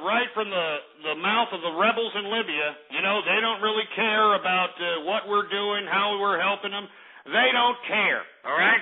right from the mouth of the rebels in Libya. You know, they don't really care about what we're doing, how we're helping them. They don't care, all right?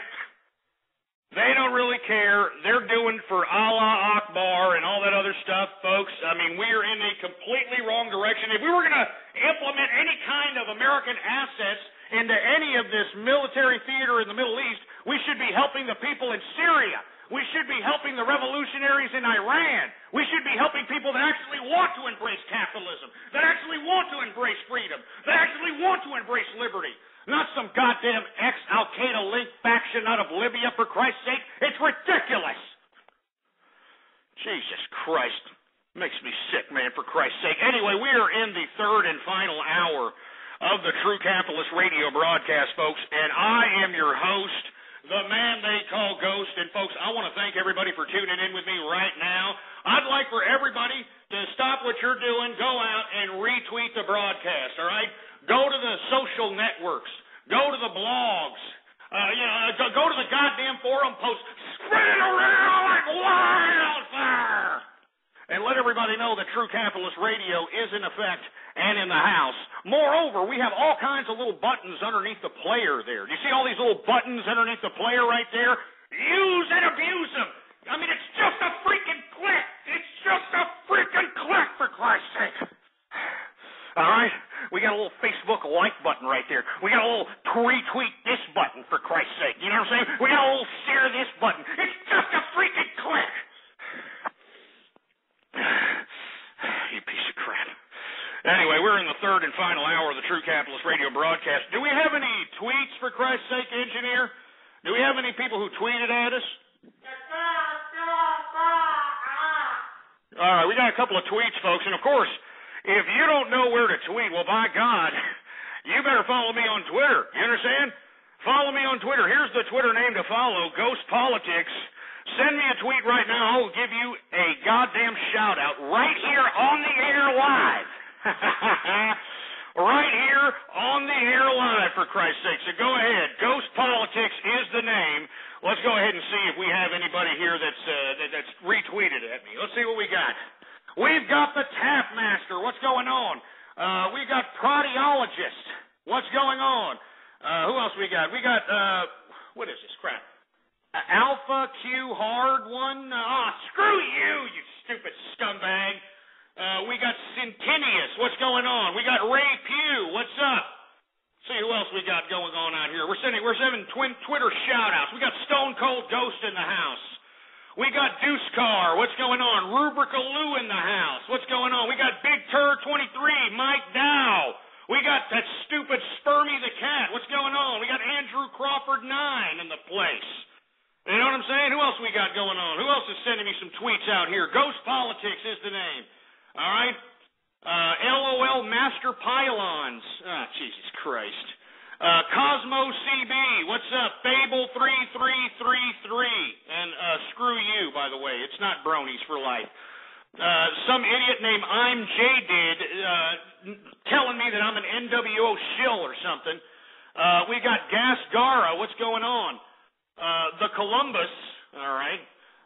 They don't really care. They're doing for Allah Akbar and all that other stuff, folks. I mean, we are in a completely wrong direction. If we were going to implement any kind of American assets into any of this military theater in the Middle East, we should be helping the people in Syria. We should be helping the revolutionaries in Iran. We should be helping people that actually want to embrace capitalism, that actually want to embrace freedom, that actually want to embrace liberty. Not some goddamn ex-Al-Qaeda linked faction out of Libya, for Christ's sake. It's ridiculous. Jesus Christ. Makes me sick, man, for Christ's sake. Anyway, we are in the third and final hour of the True Capitalist Radio broadcast, folks, and I am your host, the man they call Ghost. And, folks, I want to thank everybody for tuning in with me right now. I'd like for everybody to stop what you're doing, go out and retweet the broadcast, all right? Go to the social networks. Go to the blogs. Go to the goddamn forum posts. Spread it around like wildfire. And let everybody know that True Capitalist Radio is in effect and in the house. Moreover, we have all kinds of little buttons underneath the player there. Do you see all these little buttons underneath the player right there? Use and abuse them. I mean, it's just a freaking click. It's just a freaking click, for Christ's sake. All right? We got a little Facebook like button right there. We got a little retweet this button, for Christ's sake. You know what I'm saying? We got a little share this button. It's just a freaking click. You piece of crap. Anyway, we're in the third and final hour of the True Capitalist Radio broadcast. Do we have any tweets, for Christ's sake, engineer? Do we have any people who tweeted at us? All right, we got a couple of tweets, folks. And, of course, if you don't know where to tweet, well, by God, you better follow me on Twitter. You understand? Follow me on Twitter. Here's the Twitter name to follow, Ghost Politics. Send me a tweet right now. I will give you a goddamn shout-out right here on the air live. Right here on the air live, for Christ's sake. So go ahead. Ghost Politics is the name. Let's go ahead and see if we have anybody here that's retweeted at me. Let's see what we got. We've got the Taskmaster. What's going on? We've got Prodiologist. What's going on? Who else we got? We got, what is this crap? Alpha Q Hard One. Screw you, you stupid scumbag. We got Centinius. What's going on? We got Ray Pugh. What's up? See who else we got going on out here. We're sending Twitter shout-outs. We got Stone Cold Ghost in the house. We got Deuce Car. What's going on? Rubrica Lou in the house. What's going on? We got Big Tur 23, Mike Dow. We got that stupid Spermy the Cat. What's going on? We got Andrew Crawford 9 in the place. You know what I'm saying? Who else we got going on? Who else is sending me some tweets out here? Ghost Politics is the name. All right? LOL Master Pylons. Jesus Christ. Cosmo CB, what's up? Fable 3333, and screw you, by the way. It's not bronies for life. Some idiot named I'm J-Did telling me that I'm an NWO shill or something. We got Gas Gara, what's going on? The Columbus, all right.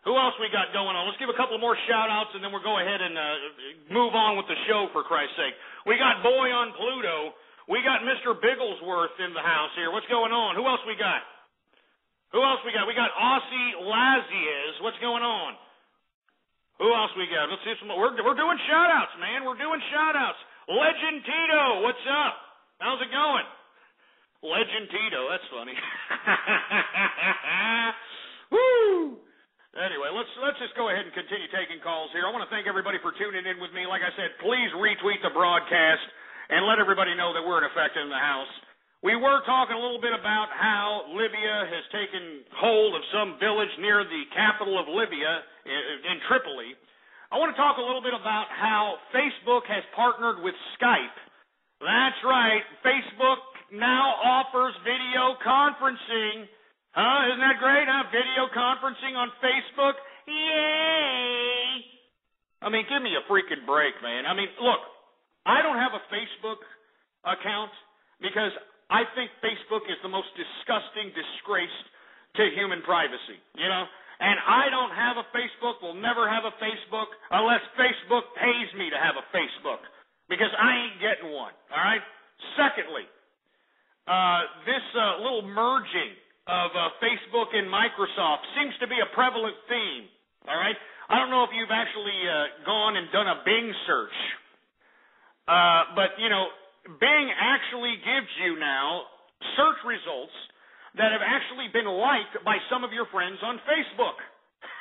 Who else we got going on? Let's give a couple more shout-outs, and then we'll go ahead and move on with the show, for Christ's sake. We got Boy on Pluto. We got Mr. Bigglesworth in the house here. What's going on? Who else we got? Who else we got? We got Aussie Laziez. What's going on? Who else we got? Let's see some. We're doing shout-outs, man. We're doing shout-outs. Legend Tito, what's up? How's it going? Legend Tito, that's funny. Woo! Anyway, let's just go ahead and continue taking calls here. I want to thank everybody for tuning in with me. Like I said, please retweet the broadcast and let everybody know that we're in effect in the house. We were talking a little bit about how Libya has taken hold of some village near the capital of Libya in Tripoli. I want to talk a little bit about how Facebook has partnered with Skype. That's right. Facebook now offers video conferencing. Isn't that great, huh? Video conferencing on Facebook. Yay! I mean, give me a freaking break, man. I mean, look, I don't have a Facebook account because I think Facebook is the most disgusting disgrace to human privacy, you know? And I don't have a Facebook, will never have a Facebook unless Facebook pays me to have a Facebook, because I ain't getting one, all right? Secondly, this little merging of Facebook and Microsoft seems to be a prevalent theme, all right? I don't know if you've actually gone and done a Bing search, but, you know, Bing actually gives you now search results that have actually been liked by some of your friends on Facebook.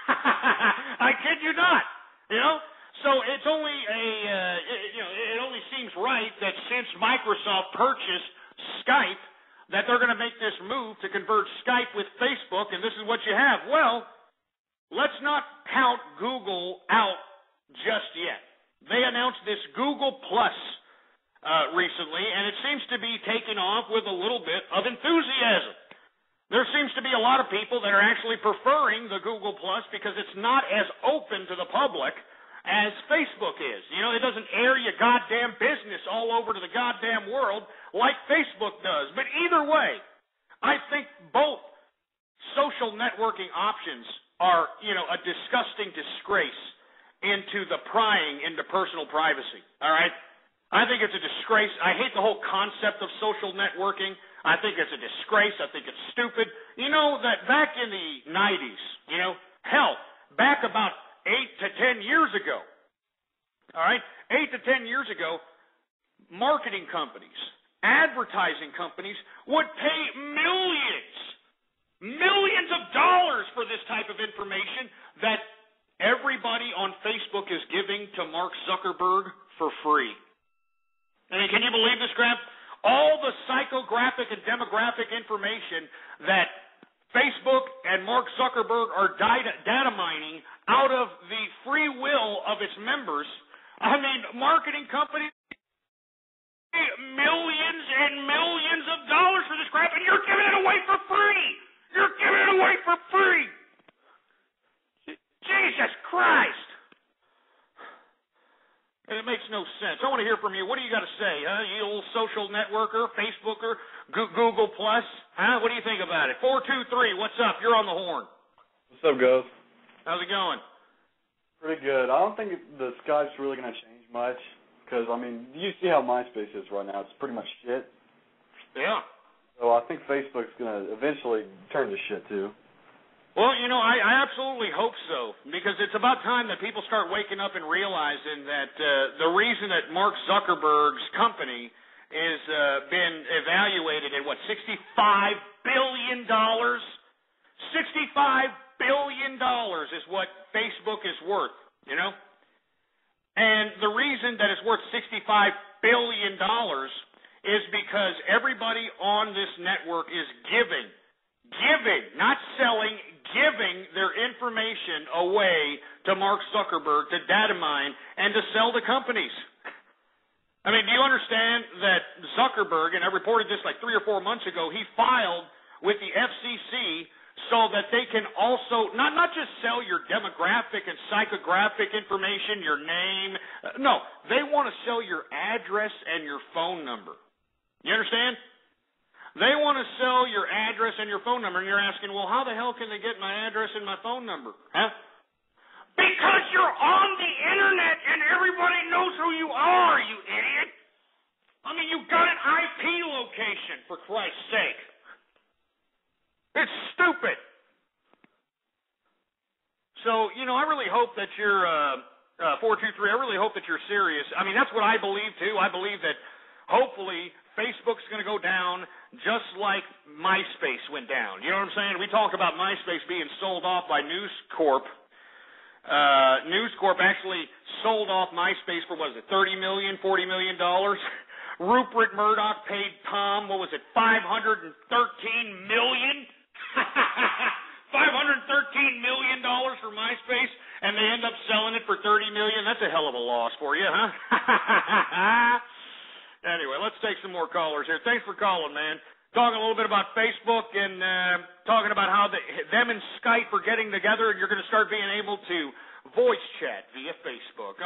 I kid you not. You know, so it's only it only seems right that since Microsoft purchased Skype, that they're going to make this move to convert Skype with Facebook, and this is what you have. Well, let's not count Google out just yet. They announced this Google Plus recently, and it seems to be taking off with a little bit of enthusiasm. There seems to be a lot of people that are actually preferring the Google Plus because it's not as open to the public as Facebook is. You know, it doesn't air your goddamn business all over to the goddamn world like Facebook does. But either way, I think both social networking options are, you know, a disgusting disgrace into the prying into personal privacy. All right? I think it's a disgrace. I hate the whole concept of social networking. I think it's a disgrace. I think it's stupid. You know that back in the 90s, you know, hell, back about 8 to 10 years ago, all right, 8 to 10 years ago, marketing companies, advertising companies would pay millions of dollars for this type of information that everybody on Facebook is giving to Mark Zuckerberg for free. I mean, can you believe this crap? All the psychographic and demographic information that Facebook and Mark Zuckerberg are data mining out of the free will of its members. I mean, marketing companies pay millions and millions of dollars for this crap, and you're giving it away for free. You're giving it away for free. Jesus Christ. It makes no sense. I want to hear from you. What do you got to say, huh? You old social networker, Facebooker, Google Plus, huh? What do you think about it? 423, what's up? You're on the horn. What's up, Ghost? How's it going? Pretty good. I don't think the Skype's really going to change much because, I mean, you see how MySpace is right now. It's pretty much shit. Yeah. So I think Facebook's going to eventually turn to shit, too. Well, you know, I absolutely hope so, because it's about time that people start waking up and realizing that the reason that Mark Zuckerberg's company is been evaluated at, what, $65 billion? $65 billion is what Facebook is worth, you know? And the reason that it's worth $65 billion is because everybody on this network is giving, not selling, giving their information away to Mark Zuckerberg to data mine and to sell to companies. I mean, do you understand that Zuckerberg, and I reported this like 3 or 4 months ago, he filed with the FCC so that they can also not just sell your demographic and psychographic information, your name. No, they want to sell your address and your phone number. You understand? They want to sell your address and your phone number, and you're asking, well, how the hell can they get my address and my phone number? Huh? Because you're on the internet and everybody knows who you are, you idiot. I mean, you've got an IP location, for Christ's sake. It's stupid. So, you know, I really hope that you're, 423, I really hope that you're serious. I mean, that's what I believe, too. I believe that hopefully Facebook's going to go down just like MySpace went down. You know what I'm saying? We talk about MySpace being sold off by News Corp. News Corp actually sold off MySpace for, what is it, $30 million, $40 million? Rupert Murdoch paid Tom, what was it, $513 million? $513 million for MySpace, and they end up selling it for $30 million? That's a hell of a loss for you, huh? Anyway, let's take some more callers here. Thanks for calling, man. Talking a little bit about Facebook and talking about how them and Skype are getting together, and you're going to start being able to voice chat via Facebook.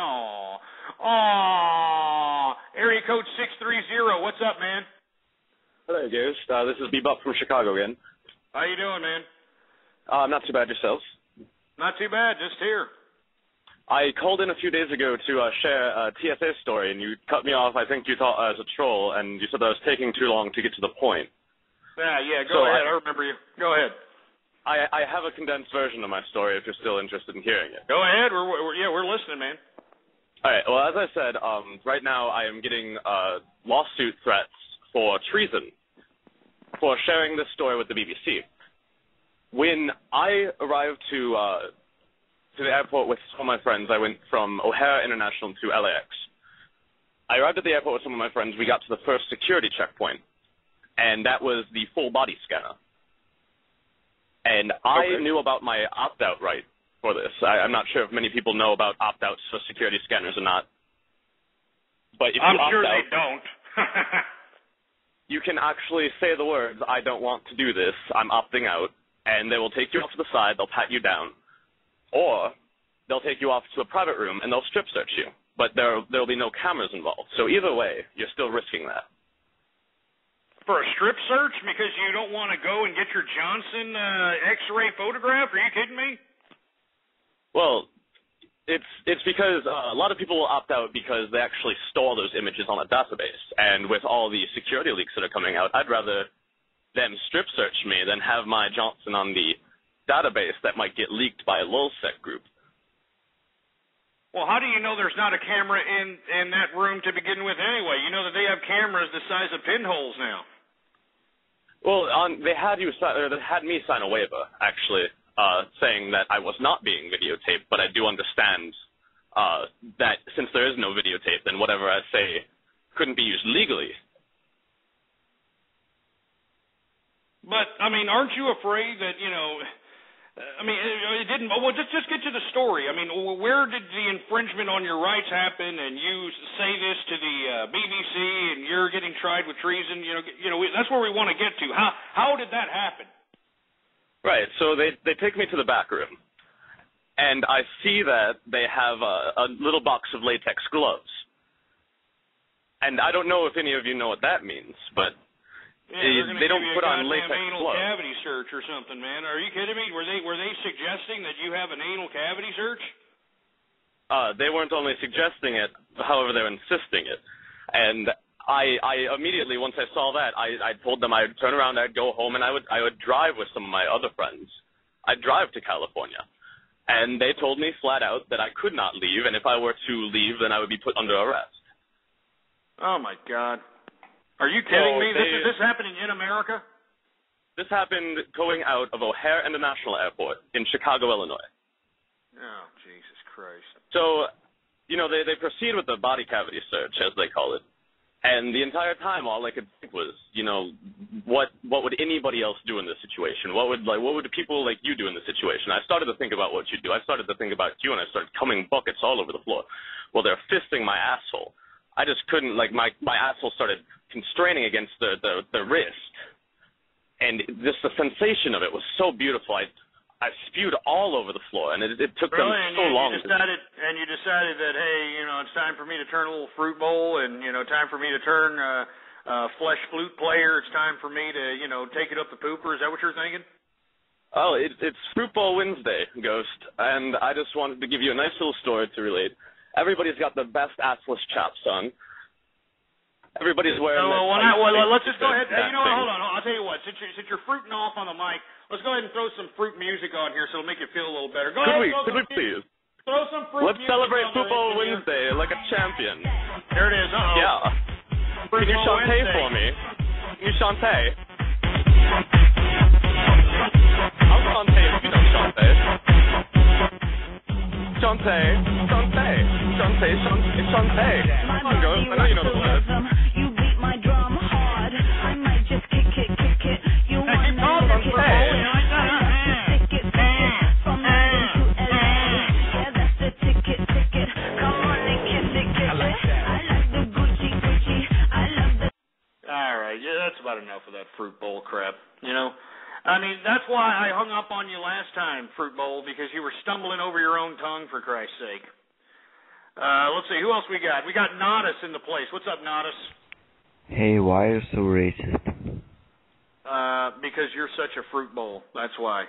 Aww. Area code 630. What's up, man? Hello, Ghost. This is Bebop from Chicago again. How you doing, man? Not too bad, yourselves. Not too bad, just here. I called in a few days ago to share a TSA story, and you cut me off. I think you thought I was a troll, and you said that I was taking too long to get to the point. Yeah, go ahead. I remember you. Go ahead. I have a condensed version of my story if you're still interested in hearing it. Go ahead. We're listening, man. All right. Well, as I said, right now I am getting lawsuit threats for treason for sharing this story with the BBC. When I arrived to the airport with some of my friends, I went from O'Hare International to LAX. I arrived at the airport with some of my friends. We got to the first security checkpoint, and that was the full body scanner. And I knew about my opt-out right for this. I'm not sure if many people know about opt-outs for security scanners or not. But if I'm you sure opt out, they don't. you can actually say the words, "I don't want to do this, I'm opting out," and they will take you off to the side, they'll pat you down, or they'll take you off to a private room and they'll strip search you. But there'll be no cameras involved. So either way, you're still risking that. For a strip search? Because you don't want to go and get your Johnson X-ray photograph? Are you kidding me? Well, it's because a lot of people will opt out because they actually store those images on a database. And with all the security leaks that are coming out, I'd rather them strip search me than have my Johnson on the database that might get leaked by a LulzSec group. Well, how do you know there's not a camera in that room to begin with anyway? You know that they have cameras the size of pinholes now. Well, they had me sign a waiver, actually, saying that I was not being videotaped, but I do understand that since there is no videotape, then whatever I say couldn't be used legally. But, I mean, aren't you afraid that, it didn't, well, just get to the story. I mean, where did the infringement on your rights happen, and you say this to the BBC, and you're getting tried with treason? That's where we want to get to. How did that happen? Right, so they take me to the back room, and I see that they have a little box of latex gloves. And I don't know if any of you know what that means, but they don't put on latex gloves. Anal cavity search or something, man. Are you kidding me? Were they suggesting that you have an anal cavity search? They weren't only suggesting it, however, they're insisting it. And I immediately, once I saw that, I told them I'd turn around, I'd go home, and I would drive with some of my other friends. I'd drive to California. And they told me flat out that I could not leave, and if I were to leave, then I would be put under arrest. Oh, my God. Are you kidding me? Is this happening in America? This happened going out of O'Hare International Airport in Chicago, Illinois. Oh, Jesus Christ. So, they proceed with the body cavity search, as they call it. And the entire time, all I could think was, what would anybody else do in this situation? What would people like you do in this situation? I started to think about what you do. I started to think about you, and I started coming buckets all over the floor. Well, they're fisting my asshole. I just couldn't, my asshole started constraining against the wrist. And just the sensation of it was so beautiful. I spewed all over the floor, and it took them so long. You decided that, hey, it's time for me to turn a little fruit bowl, and, time for me to turn flesh flute player. It's time for me to, take it up the pooper. Is that what you're thinking? Oh, it's Fruit Bowl Wednesday, Ghost, and I just wanted to give you a nice little story to relate. Everybody's got the best assless chaps on. Everybody's wearing. Let's just go ahead. Hey, hold on. I'll tell you what. Since you're fruiting off on the mic, let's go ahead and throw some fruit music on here, so it'll make you feel a little better. Could we please? Throw some fruit. Let's celebrate Fruit Bowl Wednesday like a champion. There it is. Uh-oh. Yeah. Can you chante for me? Can you chante? I'll chante if you don't chante. Chante. Come on, Ghost. I know you know the words. You beat my drum hard. I might just kick it. You want to kick it. From London to LA. Yeah, that's the ticket. Come on and kiss it. I like the Gucci. I love the. All right, that's about enough of that Fruit Bowl crap. I mean, that's why I hung up on you last time, Fruit Bowl, because you were stumbling over your own tongue, for Christ's sake. Let's see, who else we got? We got Nodus in the place. What's up, Nodus? Hey, why are you so racist? Because you're such a fruit bowl. That's why,